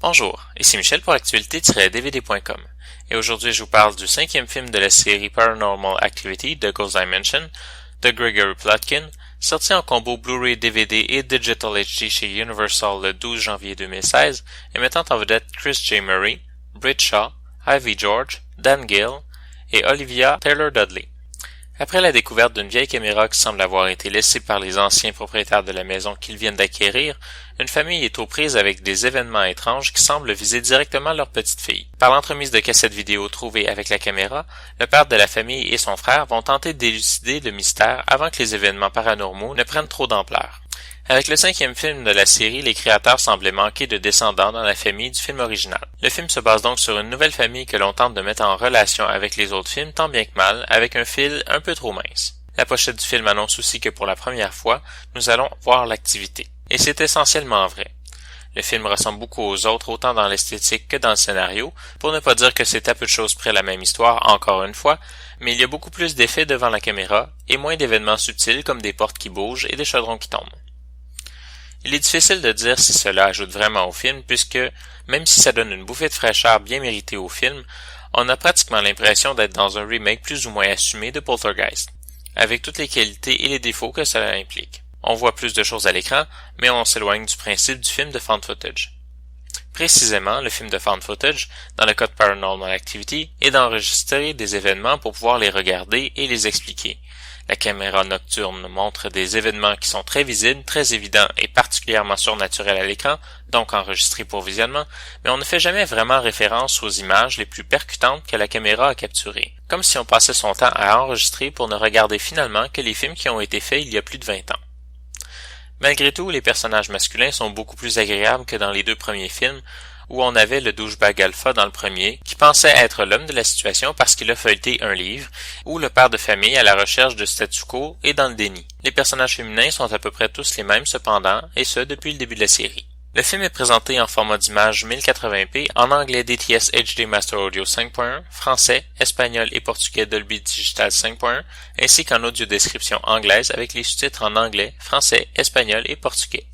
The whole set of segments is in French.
Bonjour, ici Michel pour actualité-dvd.com et aujourd'hui je vous parle du 5e film de la série Paranormal Activity de Ghost Dimension de Gregory Plotkin, sorti en combo Blu-ray DVD et Digital HD chez Universal le 12 janvier 2016 et mettant en vedette Chris J. Murray, Britt Shaw, Ivy George, Dan Gale et Olivia Taylor-Dudley. Après la découverte d'une vieille caméra qui semble avoir été laissée par les anciens propriétaires de la maison qu'ils viennent d'acquérir, une famille est aux prises avec des événements étranges qui semblent viser directement leur petite fille. Par l'entremise de cassettes vidéo trouvées avec la caméra, le père de la famille et son frère vont tenter d'élucider le mystère avant que les événements paranormaux ne prennent trop d'ampleur. Avec le 5e film de la série, les créateurs semblaient manquer de descendants dans la famille du film original. Le film se base donc sur une nouvelle famille que l'on tente de mettre en relation avec les autres films tant bien que mal, avec un fil un peu trop mince. La pochette du film annonce aussi que pour la première fois, nous allons voir l'activité. Et c'est essentiellement vrai. Le film ressemble beaucoup aux autres, autant dans l'esthétique que dans le scénario, pour ne pas dire que c'est à peu de choses près la même histoire, encore une fois, mais il y a beaucoup plus d'effets devant la caméra, et moins d'événements subtils comme des portes qui bougent et des chaudrons qui tombent. Il est difficile de dire si cela ajoute vraiment au film puisque, même si ça donne une bouffée de fraîcheur bien méritée au film, on a pratiquement l'impression d'être dans un remake plus ou moins assumé de Poltergeist, avec toutes les qualités et les défauts que cela implique. On voit plus de choses à l'écran, mais on s'éloigne du principe du film de found footage. Précisément, le film de found footage, dans le cas de Paranormal Activity, est d'enregistrer des événements pour pouvoir les regarder et les expliquer. La caméra nocturne montre des événements qui sont très visibles, très évidents et particulièrement surnaturels à l'écran, donc enregistrés pour visionnement, mais on ne fait jamais vraiment référence aux images les plus percutantes que la caméra a capturées, comme si on passait son temps à enregistrer pour ne regarder finalement que les films qui ont été faits il y a plus de 20 ans. Malgré tout, les personnages masculins sont beaucoup plus agréables que dans les deux premiers films, où on avait le douchebag alpha dans le premier, qui pensait être l'homme de la situation parce qu'il a feuilleté un livre, ou le père de famille à la recherche de statu quo et dans le déni. Les personnages féminins sont à peu près tous les mêmes cependant, et ce depuis le début de la série. Le film est présenté en format d'image 1080p en anglais DTS HD Master Audio 5.1, français, espagnol et portugais Dolby Digital 5.1, ainsi qu'en audio description anglaise avec les sous-titres en anglais, français, espagnol et portugais.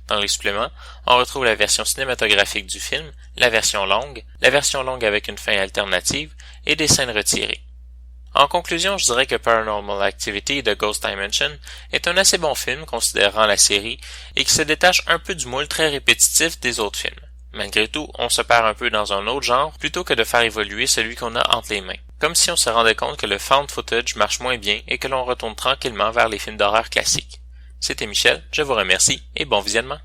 Dans les suppléments, on retrouve la version cinématographique du film, la version longue avec une fin alternative et des scènes retirées. En conclusion, je dirais que Paranormal Activity de Ghost Dimension est un assez bon film considérant la série et qui se détache un peu du moule très répétitif des autres films. Malgré tout, on se perd un peu dans un autre genre plutôt que de faire évoluer celui qu'on a entre les mains. Comme si on se rendait compte que le found footage marche moins bien et que l'on retourne tranquillement vers les films d'horreur classiques. C'était Michel, je vous remercie et bon visionnement.